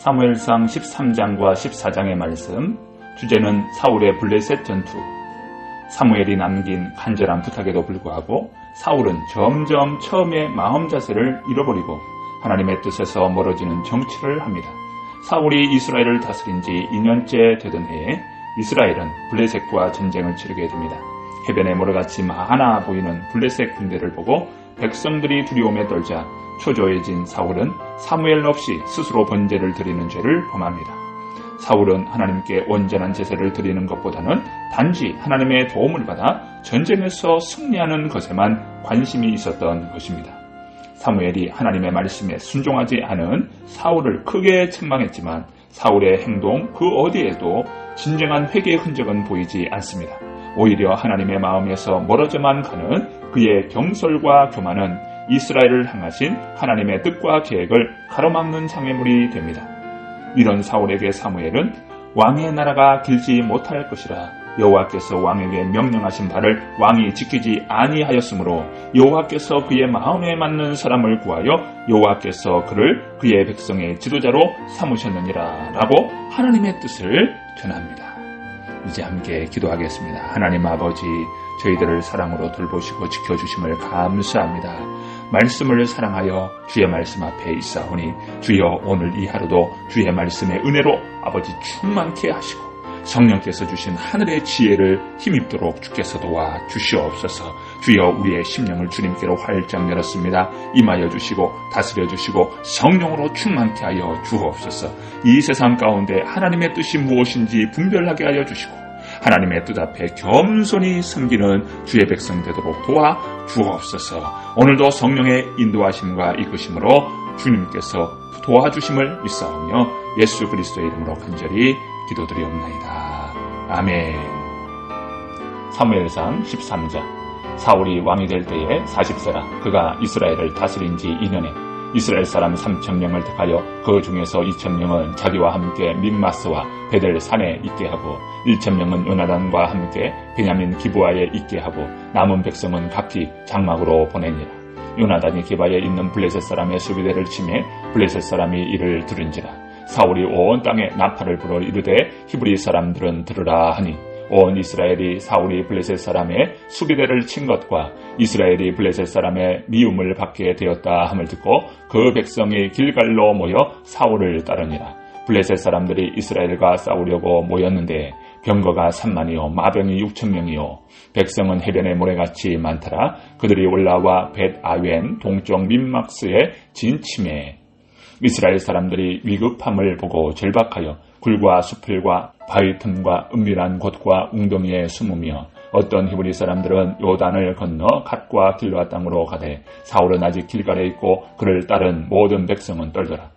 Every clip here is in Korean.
사무엘상 13장과 14장의 말씀, 주제는 사울의 블레셋 전투. 사무엘이 남긴 간절한 부탁에도 불구하고 사울은 점점 처음의 마음 자세를 잃어버리고 하나님의 뜻에서 멀어지는 정치를 합니다. 사울이 이스라엘을 다스린 지 2년째 되던 해에 이스라엘은 블레셋과 전쟁을 치르게 됩니다. 해변에 모래같이 많아 보이는 블레셋 군대를 보고 백성들이 두려움에 떨자 초조해진 사울은 사무엘 없이 스스로 번제를 드리는 죄를 범합니다. 사울은 하나님께 온전한 제사를 드리는 것보다는 단지 하나님의 도움을 받아 전쟁에서 승리하는 것에만 관심이 있었던 것입니다. 사무엘이 하나님의 말씀에 순종하지 않은 사울을 크게 책망했지만 사울의 행동 그 어디에도 진정한 회개의 흔적은 보이지 않습니다. 오히려 하나님의 마음에서 멀어져만 가는 그의 경솔과 교만은 이스라엘을 향하신 하나님의 뜻과 계획을 가로막는 장애물이 됩니다. 이런 사울에게 사무엘은 왕의 나라가 길지 못할 것이라 여호와께서 왕에게 명령하신 바를 왕이 지키지 아니하였으므로 여호와께서 그의 마음에 맞는 사람을 구하여 여호와께서 그를 그의 백성의 지도자로 삼으셨느니라 라고 하나님의 뜻을 전합니다. 이제 함께 기도하겠습니다. 하나님 아버지, 저희들을 사랑으로 돌보시고 지켜주심을 감사합니다. 말씀을 사랑하여 주의 말씀 앞에 있사오니 주여 오늘 이 하루도 주의 말씀의 은혜로 아버지 충만케 하시고 성령께서 주신 하늘의 지혜를 힘입도록 주께서 도와 주시옵소서. 주여 우리의 심령을 주님께로 활짝 열었습니다. 임하여 주시고 다스려 주시고 성령으로 충만케 하여 주옵소서. 이 세상 가운데 하나님의 뜻이 무엇인지 분별하게 하여 주시고 하나님의 뜻 앞에 겸손히 섬기는 주의 백성 되도록 도와 주옵소서. 오늘도 성령의 인도하심과 이끄심으로 주님께서 도와주심을 믿사오며 예수 그리스도의 이름으로 간절히 기도드리옵나이다. 아멘. 사무엘상 13장. 사울이 왕이 될 때에 40세라 그가 이스라엘을 다스린 지 2년에 이스라엘 사람 3,000명을 택하여 그 중에서 2,000명은 자기와 함께 믹마스와 베델 산에 있게 하고 1,000명은 요나단과 함께 베냐민 기브아에 있게 하고 남은 백성은 각기 장막으로 보내니라. 요나단이 기바에 있는 블레셋 사람의 수비대를 치매 블레셋 사람이 이를 들은지라. 사울이 온 땅에 나팔을 불어 이르되 히브리 사람들은 들으라 하니 온 이스라엘이 사울이 블레셋 사람의 수비대를 친 것과 이스라엘이 블레셋 사람의 미움을 받게 되었다 함을 듣고 그 백성이 길갈로 모여 사울을 따르니라. 블레셋 사람들이 이스라엘과 싸우려고 모였는데 병거가 3만이요 마병이 6,000명이요 백성은 해변에 모래같이 많더라. 그들이 올라와 벳아웬 동쪽 민막스에 진침해 이스라엘 사람들이 위급함을 보고 절박하여 굴과 수풀과 바위 틈과 은밀한 곳과 웅덩이에 숨으며 어떤 히브리 사람들은 요단을 건너 갓과 길라 땅으로 가되 사울은 아직 길갈에 있고 그를 따른 모든 백성은 떨더라.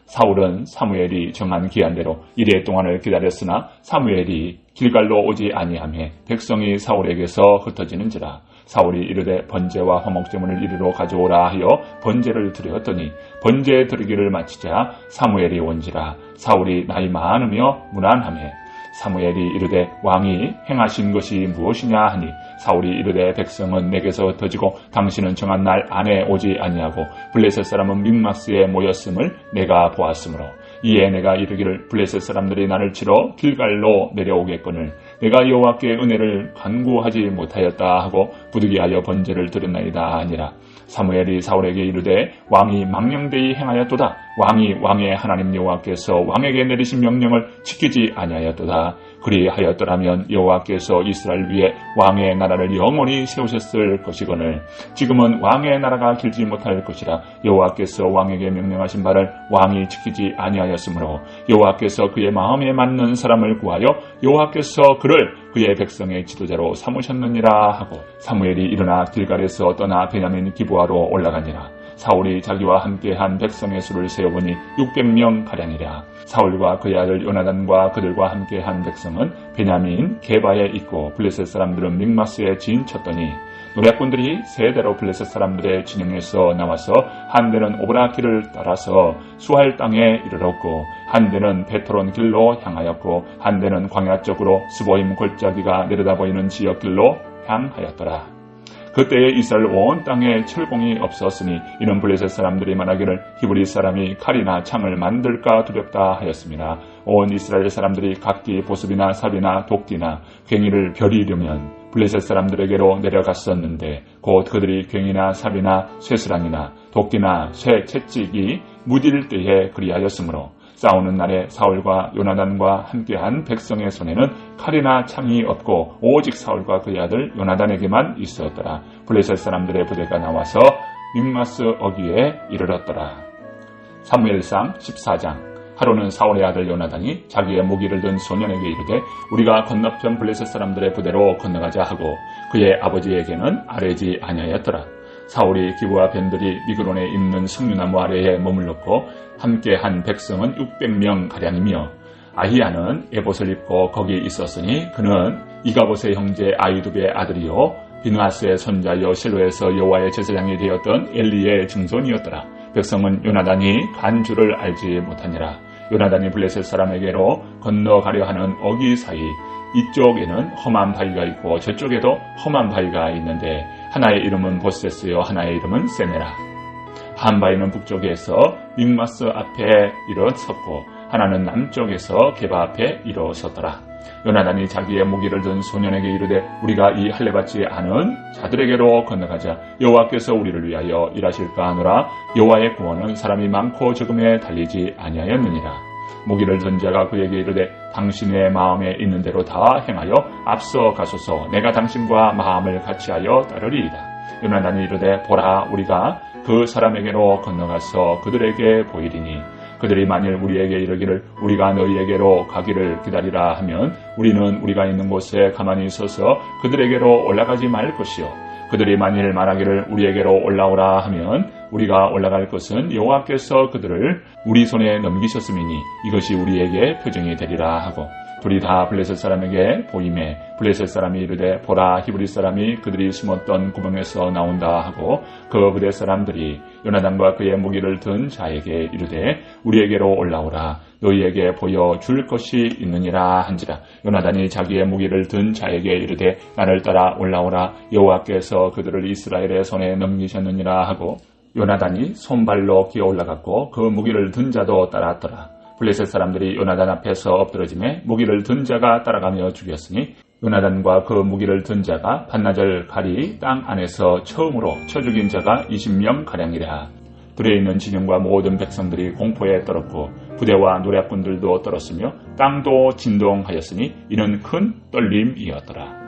사울은 사무엘이 정한 기한대로 이레 동안을 기다렸으나 사무엘이 길갈로 오지 아니하매 백성이 사울에게서 흩어지는지라. 사울이 이르되 번제와 화목제물을 이리로 가져오라 하여 번제를 드렸더니 번제 드리기를 마치자 사무엘이 온지라. 사울이 나이 많으며 무난하매 사무엘이 이르되 왕이 행하신 것이 무엇이냐 하니 사울이 이르되 백성은 내게서 흩어지고 당신은 정한 날 안에 오지 아니하고 블레셋 사람은 믹마스에 모였음을 내가 보았으므로 이에 내가 이르기를 블레셋 사람들이 나를 치러 길갈로 내려오겠거늘 내가 여호와께 은혜를 간구하지 못하였다 하고 부득이하여 번제를 드렸나이다 아니라. 사무엘이 사울에게 이르되 왕이 망령되이 행하였도다. 왕이 왕의 하나님 여호와께서 왕에게 내리신 명령을 지키지 아니하였도다. 그리하였더라면 여호와께서 이스라엘 위에 왕의 나라를 영원히 세우셨을 것이거늘 지금은 왕의 나라가 길지 못할 것이라. 여호와께서 왕에게 명령하신 바를 왕이 지키지 아니하였으므로 여호와께서 그의 마음에 맞는 사람을 구하여 여호와께서 그를 그의 백성의 지도자로 삼으셨느니라 하고 사무엘이 일어나 길갈에서 떠나 베냐민 기브아로 올라가니라. 사울이 자기와 함께한 백성의 수를 세어보니 600명 가량이라. 사울과 그의 아들 요나단과 그들과 함께한 백성은 베냐민 게바에 있고 블레셋 사람들은 믹마스에 진쳤더니 노략군들이 세 대로 블레셋 사람들의 진영에서 나와서 한 대는 오브라 길을 따라서 수할 땅에 이르렀고 한 대는 베토론 길로 향하였고 한 대는 광야 쪽으로 스보임 골짜기가 내려다 보이는 지역 길로 향하였더라. 그때에 이스라엘 온 땅에 철공이 없었으니 이는 블레셋 사람들이 말하기를 히브리 사람이 칼이나 창을 만들까 두렵다 하였습니다. 온 이스라엘 사람들이 각기 보습이나 삽이나 도끼나 괭이를 벼리려면 블레셋 사람들에게로 내려갔었는데 곧 그들이 괭이나 삽이나 쇠스랑이나 도끼나 쇠 채찍이 무딜 때에 그리하였으므로 싸우는 날에 사울과 요나단과 함께한 백성의 손에는 칼이나 창이 없고 오직 사울과 그의 아들 요나단에게만 있었더라. 블레셋 사람들의 부대가 나와서 믹마스 어귀에 이르렀더라. 사무엘상 14장. 하루는 사울의 아들 요나단이 자기의 무기를 든 소년에게 이르되 우리가 건너편 블레셋 사람들의 부대로 건너가자 하고 그의 아버지에게는 아뢰지 아니하였더라. 사울이 기브와 벤들이 미그론에 있는 석류나무 아래에 머물렀고 함께한 백성은 600명가량이며 아히야는 에봇을 입고 거기 있었으니 그는 이가봇의 형제 아이두베의 아들이요 비느하스의 손자여 실로에서 여호와의 제사장이 되었던 엘리의 증손이었더라. 백성은 요나단이 간 줄을 알지 못하니라. 요나단이 블레셋 사람에게로 건너가려 하는 어기 사이 이쪽에는 험한 바위가 있고 저쪽에도 험한 바위가 있는데 하나의 이름은 보세스요 하나의 이름은 세네라. 한 바위는 북쪽에서 믹마스 앞에 일어섰고 하나는 남쪽에서 게바 앞에 일어섰더라. 요나단이 자기의 무기를 든 소년에게 이르되 우리가 이 할례받지 않은 자들에게로 건너가자. 여호와께서 우리를 위하여 일하실까 하노라. 여호와의 구원은 사람이 많고 적음에 달리지 아니하였느니라. 무기를 든 자가 그에게 이르되 당신의 마음에 있는 대로 다 행하여 앞서 가소서. 내가 당신과 마음을 같이하여 따르리이다. 요나단이 이르되 보라 우리가 그 사람에게로 건너가서 그들에게 보이리니 그들이 만일 우리에게 이르기를 우리가 너희에게로 가기를 기다리라 하면 우리는 우리가 있는 곳에 가만히 있어서 그들에게로 올라가지 말 것이요 그들이 만일 말하기를 우리에게로 올라오라 하면 우리가 올라갈 것은 여호와께서 그들을 우리 손에 넘기셨음이니 이것이 우리에게 표징이 되리라 하고 둘이 다 블레셋 사람에게 보임에 블레셋 사람이 이르되 보라 히브리 사람이 그들이 숨었던 구멍에서 나온다 하고 그 부대 사람들이 요나단과 그의 무기를 든 자에게 이르되 우리에게로 올라오라 너희에게 보여줄 것이 있느니라 한지라. 요나단이 자기의 무기를 든 자에게 이르되 나를 따라 올라오라 여호와께서 그들을 이스라엘의 손에 넘기셨느니라 하고 요나단이 손발로 기어 올라갔고 그 무기를 든 자도 따랐더라. 블레셋 사람들이 요나단 앞에서 엎드러짐에 무기를 든 자가 따라가며 죽였으니 요나단과 그 무기를 든 자가 반나절 가리 땅 안에서 처음으로 쳐 죽인 자가 20명가량이라. 들에 있는 진영과 모든 백성들이 공포에 떨었고 부대와 노략군들도 떨었으며 땅도 진동하였으니 이는 큰 떨림이었더라.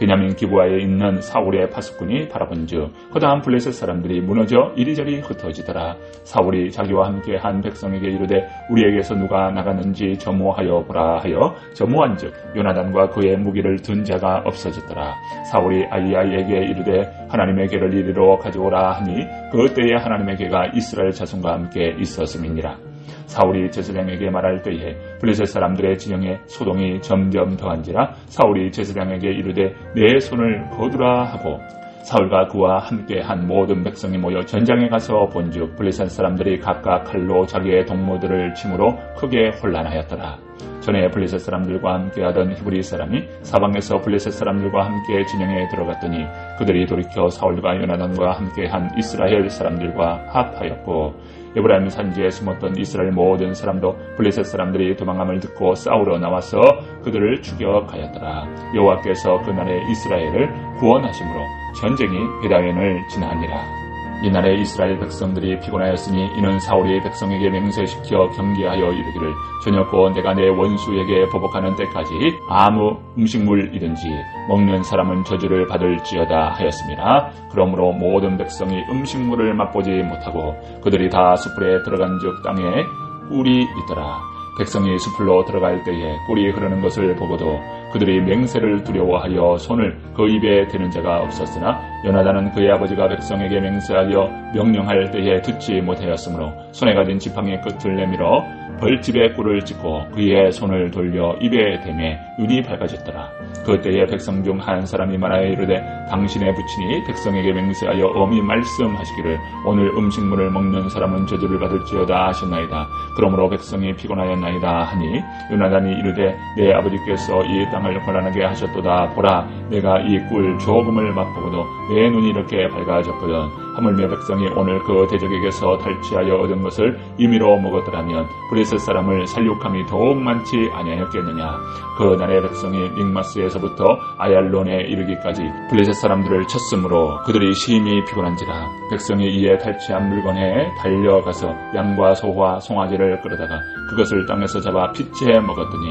베냐민 기브아에 있는 사울의 파수꾼이 바라본즉 그다음 블레셋 사람들이 무너져 이리저리 흩어지더라. 사울이 자기와 함께 한 백성에게 이르되 우리에게서 누가 나갔는지 점호하여 보라 하여 점호한즉 요나단과 그의 무기를 든 자가 없어졌더라. 사울이 아히야에게 이르되 하나님의 궤를 이리로 가져오라 하니 그때에 하나님의 궤가 이스라엘 자손과 함께 있었음이니라. 사울이 제사장에게 말할 때에 블레셋 사람들의 진영에 소동이 점점 더한지라. 사울이 제사장에게 이르되 내 손을 거두라 하고 사울과 그와 함께 한 모든 백성이 모여 전장에 가서 본즉 블레셋 사람들이 각각 칼로 자기의 동무들을 침으로 크게 혼란하였더라. 전에 블레셋 사람들과 함께하던 히브리 사람이 사방에서 블레셋 사람들과 함께 진영에 들어갔더니 그들이 돌이켜 사울과 요나단과 함께한 이스라엘 사람들과 합하였고 에브라임 산지에 숨었던 이스라엘 모든 사람도 블레셋 사람들이 도망함을 듣고 싸우러 나와서 그들을 추격하였더라. 여호와께서 그날에 이스라엘을 구원하심으로 전쟁이 베다웬을 지나니라. 이날에 이스라엘 백성들이 피곤하였으니 이는 사울이 백성에게 맹세시켜 경계하여 이르기를 저녁고 내가 내 원수에게 보복하는 때까지 아무 음식물이든지 먹는 사람은 저주를 받을지어다 하였습니다. 그러므로 모든 백성이 음식물을 맛보지 못하고 그들이 다 숯불에 들어간즉 땅에 꿀이 있더라. 백성이 숲으로 들어갈 때에 꿀이 흐르는 것을 보고도 그들이 맹세를 두려워하여 손을 그 입에 대는 자가 없었으나 요나단은 그의 아버지가 백성에게 맹세하여 명령할 때에 듣지 못하였으므로 손에 가진 지팡이의 끝을 내밀어 벌집에 꿀을 찍고 그의 손을 돌려 입에 대매 눈이 밝아졌더라. 그때에 백성 중 한 사람이 말하여 이르되 당신의 부친이 백성에게 맹세하여 엄히 말씀하시기를 오늘 음식물을 먹는 사람은 저주를 받을지어다 하셨나이다. 그러므로 백성이 피곤하였나이다 하니 요나단이 이르되 내 아버지께서 이 땅을 권한하게 하셨도다. 보라, 내가 이 꿀 조금을 맛보고도 내 눈이 이렇게 밝아졌거든. 하물며 백성이 오늘 그 대적에게서 탈취하여 얻은 것을 임의로 먹었더라면 블레셋 사람을 살육함이 더욱 많지 아니하였겠느냐. 그 날의 백성이 믹마스에서부터 아얄론에 이르기까지 블레셋 사람들을 쳤으므로 그들이 심히 피곤한지라. 백성이 이에 탈취한 물건에 달려가서 양과 소와 송아지를 끌어다가 그것을 땅에서 잡아 핏째 먹었더니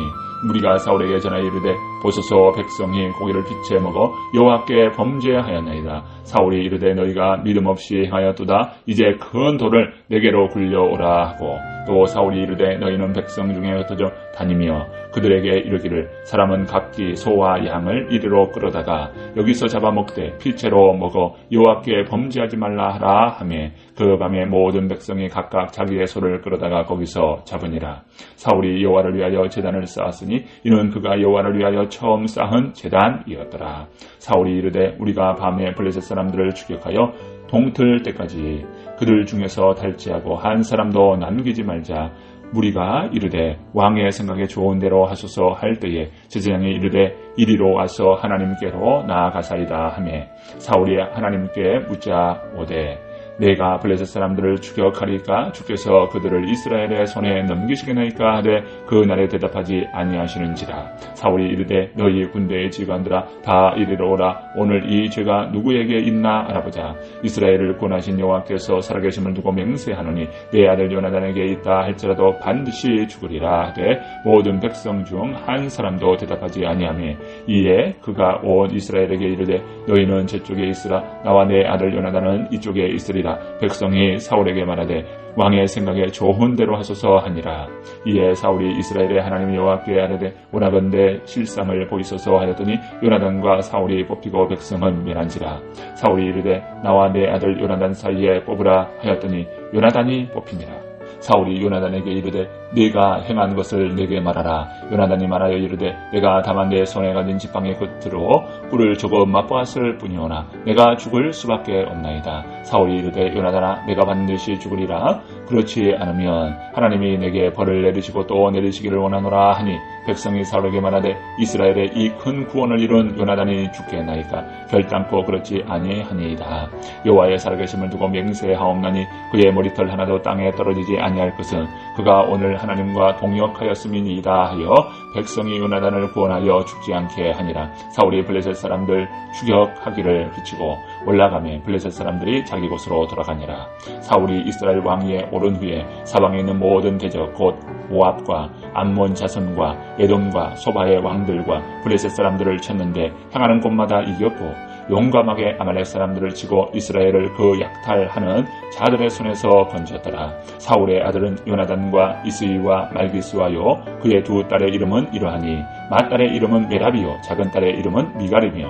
무리가 사울에게 전하여 이르되 보소서 백성이 고기를 핏째 먹어 여호와께 범죄하였나이다. 사울이 이르되 너희가 믿음 없이 행하였도다. 이제 큰 돌을 내게로 굴려오라 하고 또 사울이 이르되 너희는 백성 중에 흩어져 다니며 그들에게 이르기를 사람은 각기 소와 양을 이리로 끌어다가 여기서 잡아먹되 필체로 먹어 여호와께 범죄하지 말라 하라 하매 그 밤에 모든 백성이 각각 자기의 소를 끌어다가 거기서 잡으니라. 사울이 여호와를 위하여 제단을 쌓았으니 이는 그가 여호와를 위하여 처음 쌓은 제단이었더라. 사울이 이르되 우리가 밤에 블레셋 사람들을 추격하여 동틀 때까지 그들 중에서 탈취하고 한 사람도 남기지 말자. 무리가 이르되 왕의 생각에 좋은 대로 하소서 할 때에 제사장이 이르되 이리로 와서 하나님께로 나아가사이다 하매 사울이 하나님께 묻자 오되 내가 블레셋 사람들을 추격하리까 주께서 그들을 이스라엘의 손에 넘기시겠나이까 하되 그 날에 대답하지 아니하시는지라. 사울이 이르되 너희 군대의 지휘관들아 다 이리로 오라. 오늘 이 죄가 누구에게 있나 알아보자. 이스라엘을 구원하신 여호와께서 살아계심을 두고 맹세하노니 내 아들 요나단에게 있다 할지라도 반드시 죽으리라 하되 모든 백성 중 한 사람도 대답하지 아니하며 이에 그가 온 이스라엘에게 이르되 너희는 저쪽에 있으라. 나와 내 아들 요나단은 이쪽에 있으리라. 백성이 사울에게 말하되 왕의 생각에 좋은 대로 하소서 하니라. 이에 사울이 이스라엘의 하나님 여호와께 아뢰되 원하건대 실상을 보이소서 하였더니 요나단과 사울이 뽑히고 백성은 멸한지라. 사울이 이르되 나와 내 아들 요나단 사이에 뽑으라 하였더니 요나단이 뽑히니라. 사울이 요나단에게 이르되 네가 행한 것을 내게 말하라. 요나단이 말하여 이르되 내가 다만 내 손에 가진 지팡이 끝으로 꿀을 조금 맛보았을 뿐이오나 내가 죽을 수밖에 없나이다. 사울이 이르되 요나단아 내가 반드시 죽으리라. 그렇지 않으면 하나님이 내게 벌을 내리시고 또 내리시기를 원하노라 하니 백성이 사울에게 말하되 이스라엘의 이 큰 구원을 이룬 요나단이 죽겠나이까. 결단코 그렇지 아니하니이다. 여호와의 살아계심을 두고 맹세하옵나니 그의 머리털 하나도 땅에 떨어지지 아니할 것은 그가 오늘 하나님과 동역하였음이니이다 하여 백성이 요나단을 구원하여 죽지 않게 하니라. 사울이 블레셋 사람들 추격하기를 그치고 올라가매 블레셋 사람들이 자기 곳으로 돌아가니라. 사울이 이스라엘 왕위에 오른 후에 사방에 있는 모든 대적 곧 모압과 암몬 자손과 에돔과 소바의 왕들과 블레셋 사람들을 쳤는데 향하는 곳마다 이겼고 용감하게 아말렉 사람들을 치고 이스라엘을 그 약탈하는 자들의 손에서 건졌더라. 사울의 아들은 요나단과 이스이와 말기스와요. 그의 두 딸의 이름은 이러하니 맏딸의 이름은 메라비요 작은 딸의 이름은 미갈이며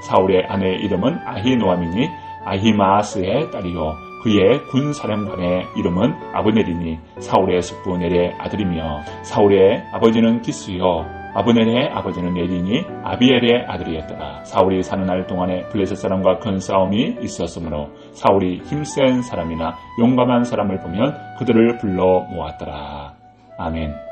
사울의 아내의 이름은 아히노아미니 아히마아스의 딸이요 그의 군사령관의 이름은 아브넬이니 사울의 숙부 넬의 아들이며 사울의 아버지는 기스요 아브넬의 아버지는 넬이니 아비엘의 아들이었더라. 사울이 사는 날 동안에 블레셋 사람과 큰 싸움이 있었으므로 사울이 힘센 사람이나 용감한 사람을 보면 그들을 불러 모았더라. 아멘.